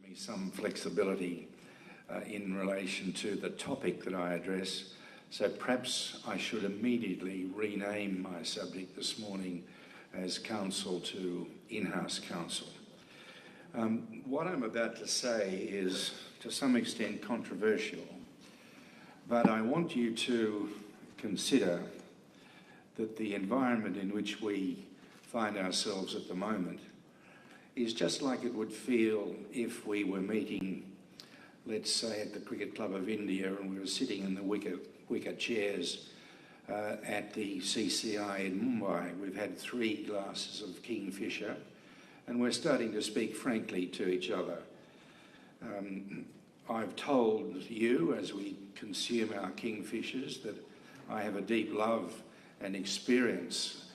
me some flexibility in relation to the topic that I address, so perhaps I should immediately rename my subject this morning as counsel to in-house counsel. What I'm about to say is to some extent controversial, but I want you to consider that the environment in which we find ourselves at the moment is just like it would feel if we were meeting, let's say, at the Cricket Club of India and we were sitting in the wicker chairs at the CCI in Mumbai. We've had 3 glasses of Kingfisher and we're starting to speak frankly to each other. I've told you, as we consume our Kingfishers, that I have a deep love and experience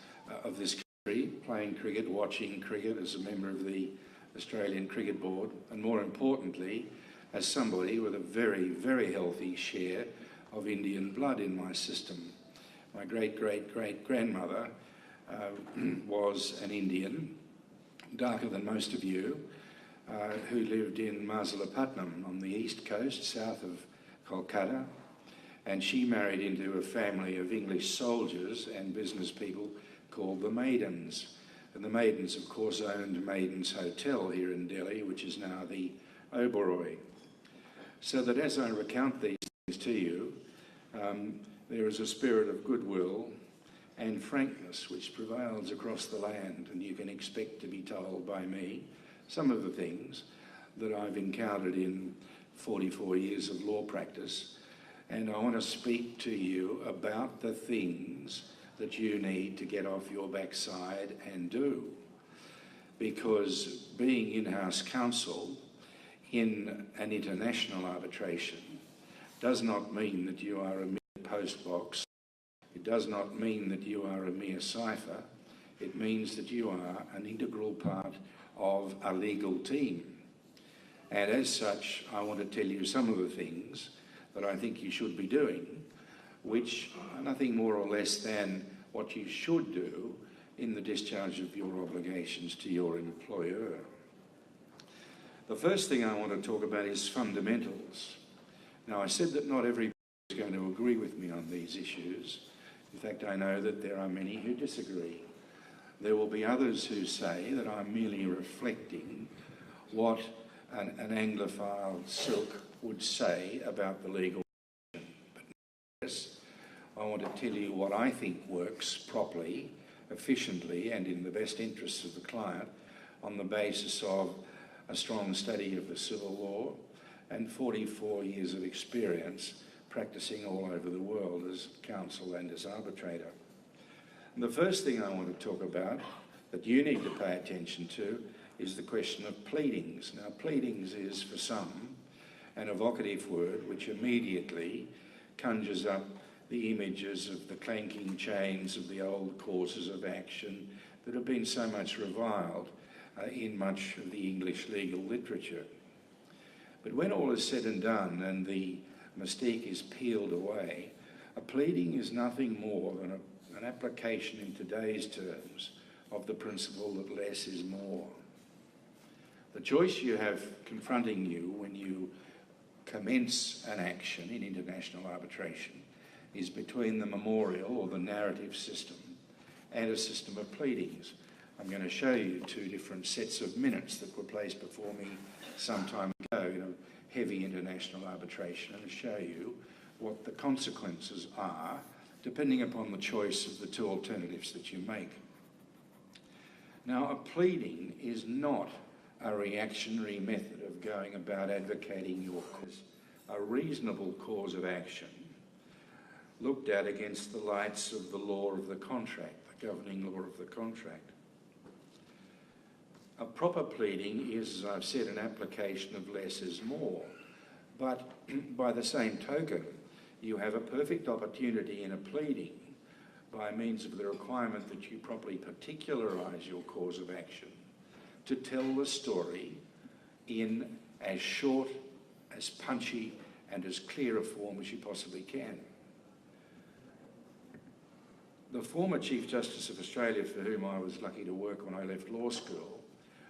of this country, playing cricket, watching cricket as a member of the Australian Cricket Board, and more importantly, as somebody with a very, very healthy share of Indian blood in my system. My great-great-great-grandmother was an Indian, darker than most of you, who lived in Masilepatnam on the east coast, south of Kolkata, and she married into a family of English soldiers and business people called the Maidens. And the Maidens, of course, owned Maidens Hotel here in Delhi, which is now the Oberoi. So that as I recount these things to you, there is a spirit of goodwill and frankness which prevails across the land, and you can expect to be told by me some of the things that I've encountered in 44 years of law practice, and I want to speak to you about the things that you need to get off your backside and do. Because being in-house counsel in an international arbitration does not mean that you are a mere postbox. It does not mean that you are a mere cipher. It means that you are an integral part of a legal team. And as such, I want to tell you some of the things that I think you should be doing, which are nothing more or less than what you should do in the discharge of your obligations to your employer. The first thing I want to talk about is fundamentals. Now, I said that not everybody is going to agree with me on these issues. In fact, I know that there are many who disagree. There will be others who say that I'm merely reflecting what an Anglophile silk would say about the legal system. But nevertheless, I want to tell you what I think works properly, efficiently, and in the best interests of the client on the basis of a strong study of the civil law and 44 years of experience practicing all over the world as counsel and as arbitrator. And the first thing I want to talk about that you need to pay attention to is the question of pleadings. Now, pleadings is, for some, an evocative word which immediately conjures up the images of the clanking chains of the old causes of action that have been so much reviled in much of the English legal literature. But when all is said and done and the mystique is peeled away, a pleading is nothing more than an application in today's terms of the principle that less is more. The choice you have confronting you when you commence an action in international arbitration is between the memorial or the narrative system and a system of pleadings. I'm going to show you 2 different sets of minutes that were placed before me some time ago in a heavy international arbitration, and show you what the consequences are depending upon the choice of the 2 alternatives that you make. Now, a pleading is not a reactionary method of going about advocating your cause. A reasonable cause of action looked at against the lights of the law of the contract, the governing law of the contract. A proper pleading is, as I've said, an application of less is more. But by the same token, you have a perfect opportunity in a pleading by means of the requirement that you properly particularise your cause of action to tell the story in as short, as punchy and as clear a form as you possibly can. The former Chief Justice of Australia, for whom I was lucky to work when I left law school,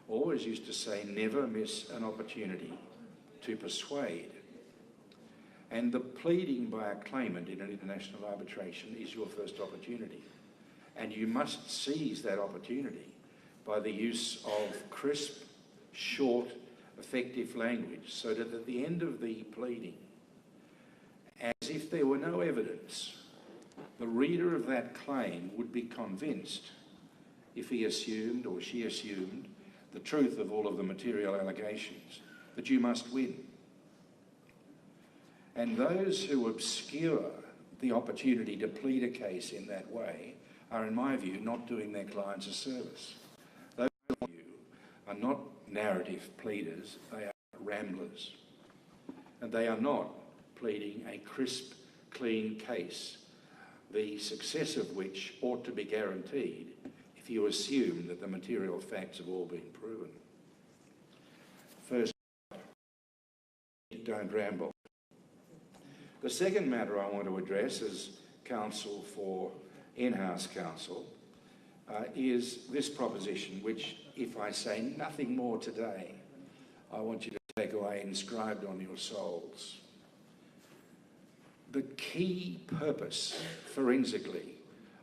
always used to say, never miss an opportunity to persuade. And the pleading by a claimant in an international arbitration is your first opportunity. And you must seize that opportunity by the use of crisp, short, effective language, so that at the end of the pleading, as if there were no evidence, the reader of that claim would be convinced, if he assumed or she assumed the truth of all of the material allegations, that you must win. And those who obscure the opportunity to plead a case in that way are, in my view, not doing their clients a service. Those of you are not narrative pleaders, they are ramblers. And they are not pleading a crisp, clean case, the success of which ought to be guaranteed if you assume that the material facts have all been proven. First, don't ramble. The second matter I want to address as counsel for in-house counsel is this proposition, which, if I say nothing more today, I want you to take away inscribed on your souls. The key purpose, forensically,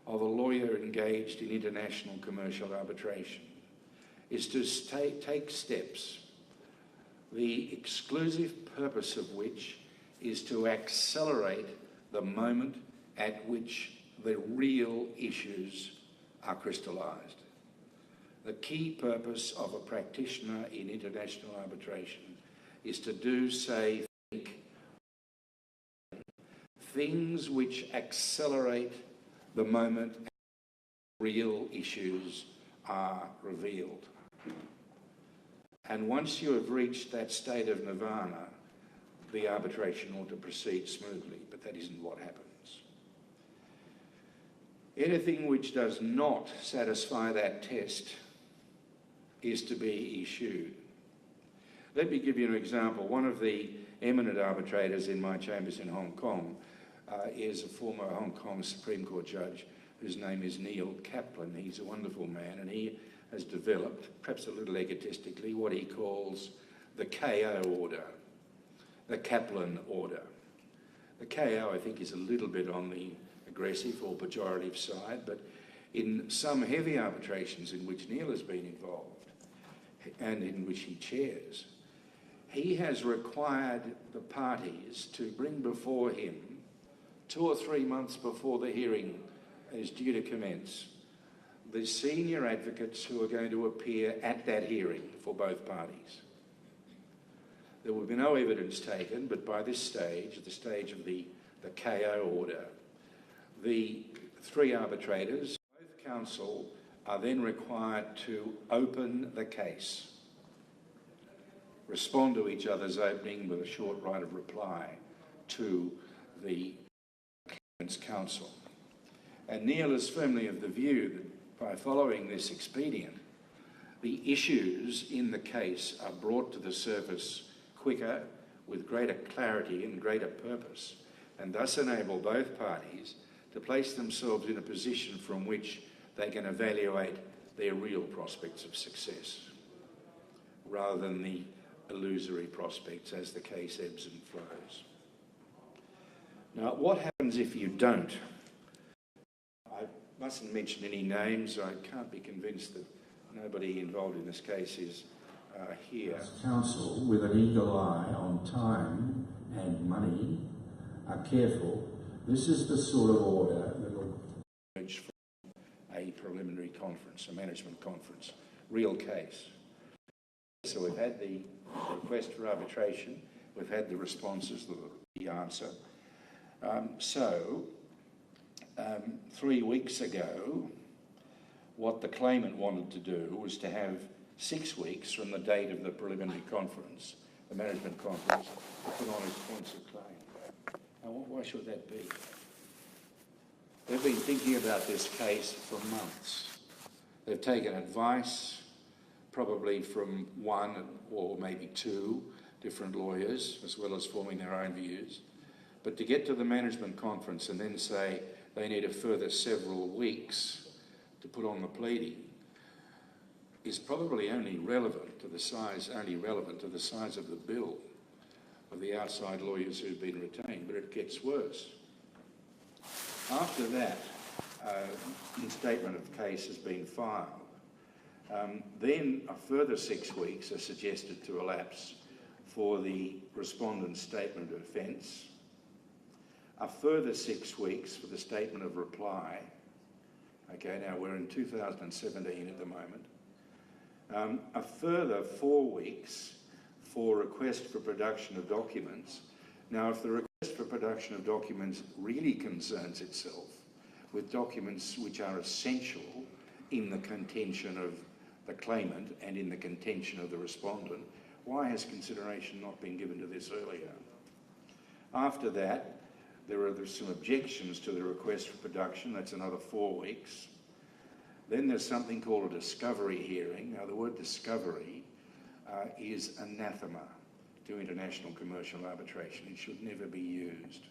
of a lawyer engaged in international commercial arbitration is to take steps, the exclusive purpose of which is to accelerate the moment at which the real issues are crystallised. The key purpose of a practitioner in international arbitration is to do, say, think things which accelerate the moment real issues are revealed. And once you have reached that state of nirvana, the arbitration ought to proceed smoothly, but that isn't what happens. Anything which does not satisfy that test is to be eschewed. Let me give you an example. One of the eminent arbitrators in my chambers in Hong Kong is a former Hong Kong Supreme Court judge whose name is Neil Kaplan. He's a wonderful man, and he has developed, perhaps a little egotistically, what he calls the KO order, the Kaplan order. The KO, I think, is a little bit on the aggressive or pejorative side, but in some heavy arbitrations in which Neil has been involved and in which he chairs, he has required the parties to bring before him 2 or 3 months before the hearing is due to commence, the senior advocates who are going to appear at that hearing for both parties. There will be no evidence taken, but by this stage, at the stage of the KO order, the 3 arbitrators, both counsel, are then required to open the case, respond to each other's opening with a short right of reply to the claimant's counsel. And Neil is firmly of the view that by following this expedient, the issues in the case are brought to the surface quicker, with greater clarity and greater purpose, and thus enable both parties to place themselves in a position from which they can evaluate their real prospects of success, rather than the illusory prospects as the case ebbs and flows. Now, what happens if you don't? I mustn't mention any names. I can't be convinced that nobody involved in this case is here. As counsel, with an eagle eye on time and money, are careful. This is the sort of order that will emerge from a preliminary conference, a management conference, real case. So we've had the request for arbitration, we've had the responses, the answer. 3 weeks ago, what the claimant wanted to do was to have 6 weeks from the date of the preliminary conference, the management conference, to put on his points of claim. Now, why should that be? They've been thinking about this case for months. They've taken advice, probably from 1 or maybe 2 different lawyers, as well as forming their own views. But to get to the management conference and then say they need a further several weeks to put on the pleading, is probably only relevant to the size of the bill of the outside lawyers who've been retained, but it gets worse. After that, the statement of case has been filed. Then a further 6 weeks are suggested to elapse for the respondent's statement of offence, a further 6 weeks for the statement of reply. Okay, now we're in 2017 at the moment. A further 4 weeks for request for production of documents. Now, if the request for production of documents really concerns itself with documents which are essential in the contention of the claimant and in the contention of the respondent, why has consideration not been given to this earlier? After that, there's some objections to the request for production. That's another 4 weeks. Then there's something called a discovery hearing. Now, the word discovery is anathema to international commercial arbitration. It should never be used.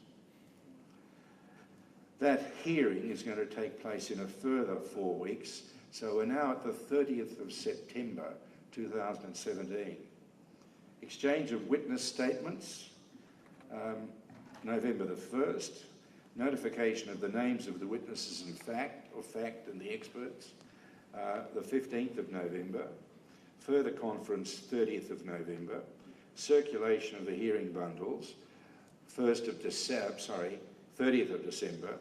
That hearing is going to take place in a further 4 weeks. So we're now at the 30th of September 2017. Exchange of witness statements, November the 1st. Notification of the names of the witnesses in fact and the experts, the 15th of November. Further conference, 30th of November. Circulation of the hearing bundles, 30th of December,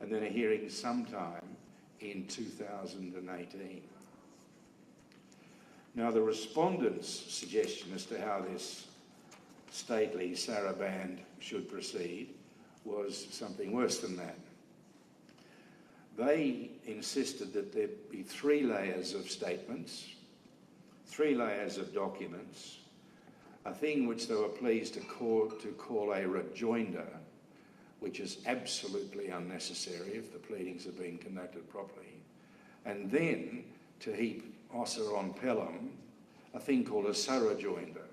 and then a hearing sometime in 2018. Now, the respondent's suggestion as to how this stately saraband should proceed was something worse than that. They insisted that there be 3 layers of statements, 3 layers of documents, a thing which they were pleased to call a rejoinder, which is absolutely unnecessary if the pleadings are being conducted properly, and then to heap ossa on pellum, a thing called a surrejoinder.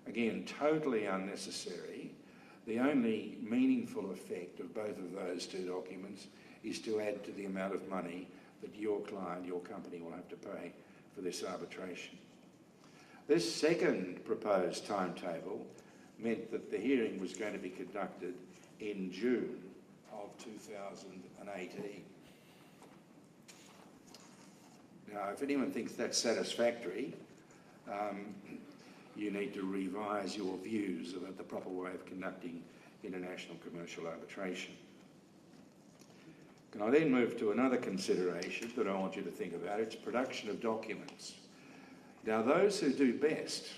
Again, totally unnecessary. The only meaningful effect of both of those 2 documents is to add to the amount of money that your client, your company, will have to pay for this arbitration. This second proposed timetable meant that the hearing was going to be conducted in June of 2018. Now, if anyone thinks that's satisfactory, you need to revise your views about the proper way of conducting international commercial arbitration. Can I then move to another consideration that I want you to think about? It's production of documents. Now, those who do best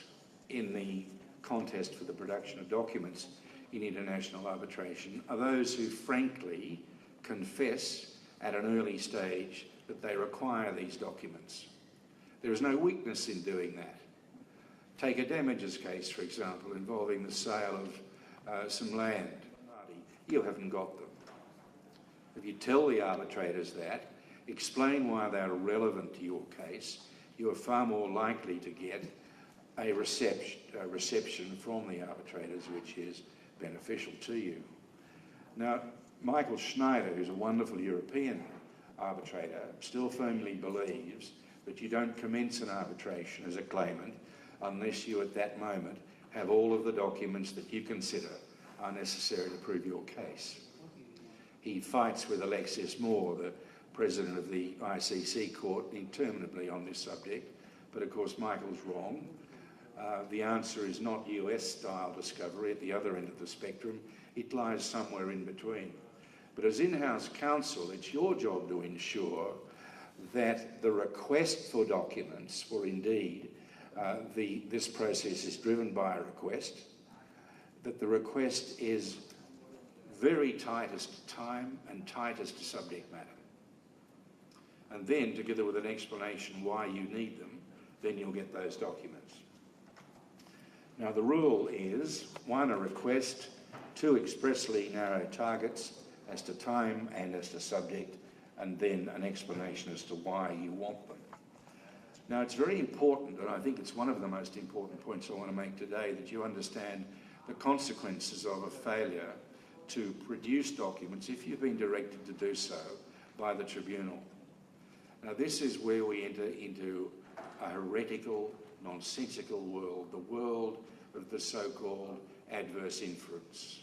in the contest for the production of documents in international arbitration are those who frankly confess at an early stage that they require these documents. There is no weakness in doing that. Take a damages case, for example, involving the sale of some land. You haven't got them. If you tell the arbitrators that, explain why they're relevant to your case, you are far more likely to get a reception from the arbitrators which is beneficial to you. Now, Michael Schneider, who's a wonderful European arbitrator, still firmly believes that you don't commence an arbitration as a claimant unless you at that moment have all of the documents that you consider are necessary to prove your case. He fights with Alexis Moore, the president of the ICC court, interminably on this subject, but of course Michael's wrong. The answer is not US-style discovery at the other end of the spectrum. It lies somewhere in between. But as in-house counsel, it's your job to ensure that the request for documents, for indeed this process is driven by a request, that the request is very tightest time and tightest subject matter. And then, together with an explanation why you need them, then you'll get those documents. Now, the rule is, 1, a request, 2, expressly narrow targets as to time and as to subject, and then an explanation as to why you want them. Now, it's very important, and I think it's one of the most important points I want to make today, that you understand the consequences of a failure to produce documents if you've been directed to do so by the tribunal. Now, this is where we enter into a heretical, nonsensical world, the world of the so-called adverse inference.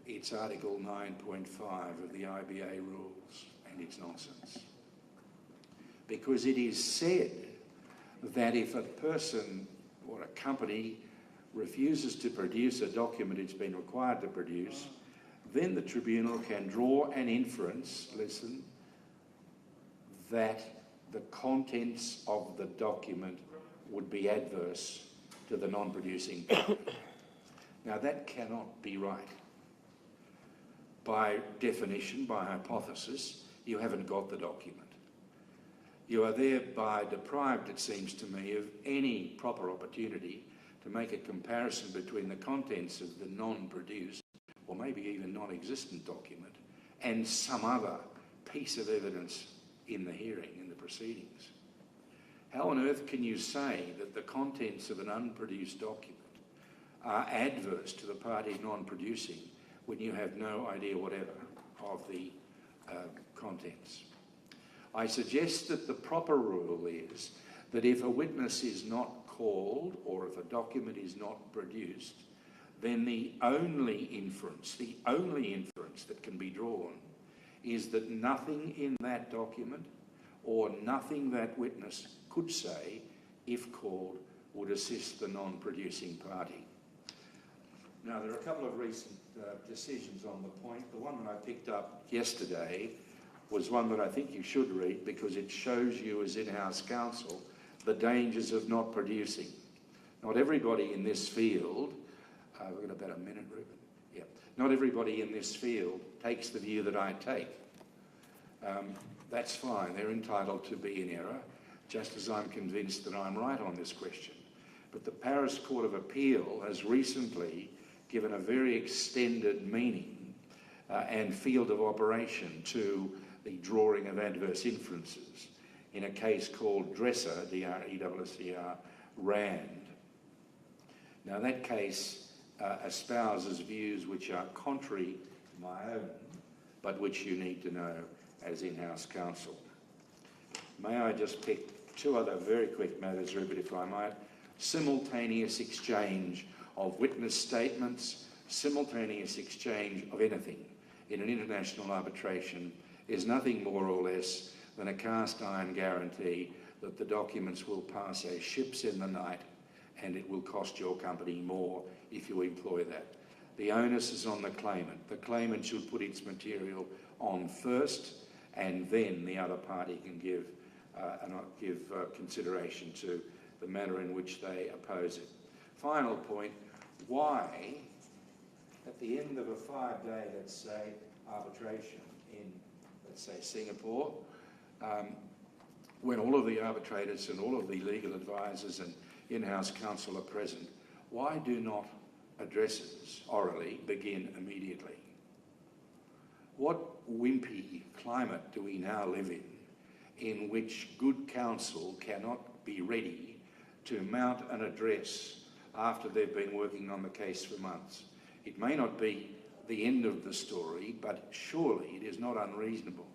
It's Article 9.5 of the IBA rules, and it's nonsense. Because it is said that if a person or a company refuses to produce a document it's been required to produce, then the tribunal can draw an inference, listen, that the contents of the document would be adverse to the non-producing party. Now that cannot be right. By definition, by hypothesis, you haven't got the document. You are thereby deprived, it seems to me, of any proper opportunity to make a comparison between the contents of the non-produced, or maybe even non-existent document, and some other piece of evidence in the hearing, in the proceedings. How on earth can you say that the contents of an unproduced document are adverse to the party non-producing when you have no idea whatever of the contents? I suggest that the proper rule is that if a witness is not called or if a document is not produced, then the only inference that can be drawn is that nothing in that document or nothing that witness could say, if called, would assist the non-producing party. Now, there are a couple of recent decisions on the point. The one that I picked up yesterday was one that I think you should read because it shows you as in-house counsel the dangers of not producing. Not everybody in this field, we've got about a minute, Ruben. Yeah. Not everybody in this field takes the view that I take. That's fine, they're entitled to be in error, just as I'm convinced that I'm right on this question. But the Paris Court of Appeal has recently given a very extended meaning and field of operation to the drawing of adverse inferences in a case called Dresser, D-R-E-S-S-E-R, Rand. Now that case espouses views which are contrary to my own, but which you need to know as in-house counsel. May I just pick two other very quick matters, Rupert, if I might. Simultaneous exchange of witness statements, simultaneous exchange of anything in an international arbitration is nothing more or less than a cast iron guarantee that the documents will pass as ships in the night and it will cost your company more if you employ that. The onus is on the claimant. The claimant should put its material on first and then the other party can give consideration to the manner in which they oppose it. Final point, why at the end of a 5-day, let's say, arbitration in, let's say, Singapore, when all of the arbitrators and all of the legal advisors and in-house counsel are present, why do not addresses orally begin immediately? What wimpy climate do we now live in which good counsel cannot be ready to mount an address after they've been working on the case for months? It may not be the end of the story, but surely it is not unreasonable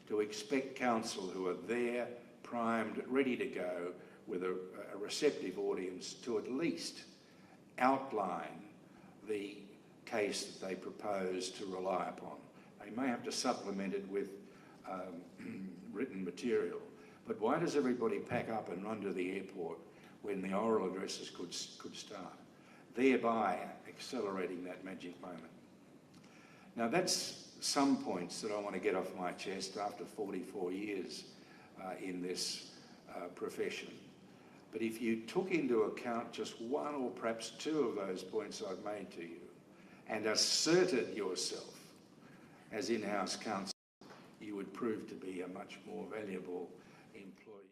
to expect counsel who are there, primed, ready to go, with a receptive audience to at least outline the case that they propose to rely upon. They may have to supplement it with written material, but why does everybody pack up and run to the airport when the oral addresses could start, thereby accelerating that magic moment? Now that's some points that I want to get off my chest after 44 years in this profession. But if you took into account just one or perhaps two of those points I've made to you and asserted yourself as in-house counsel, you would prove to be a much more valuable employee.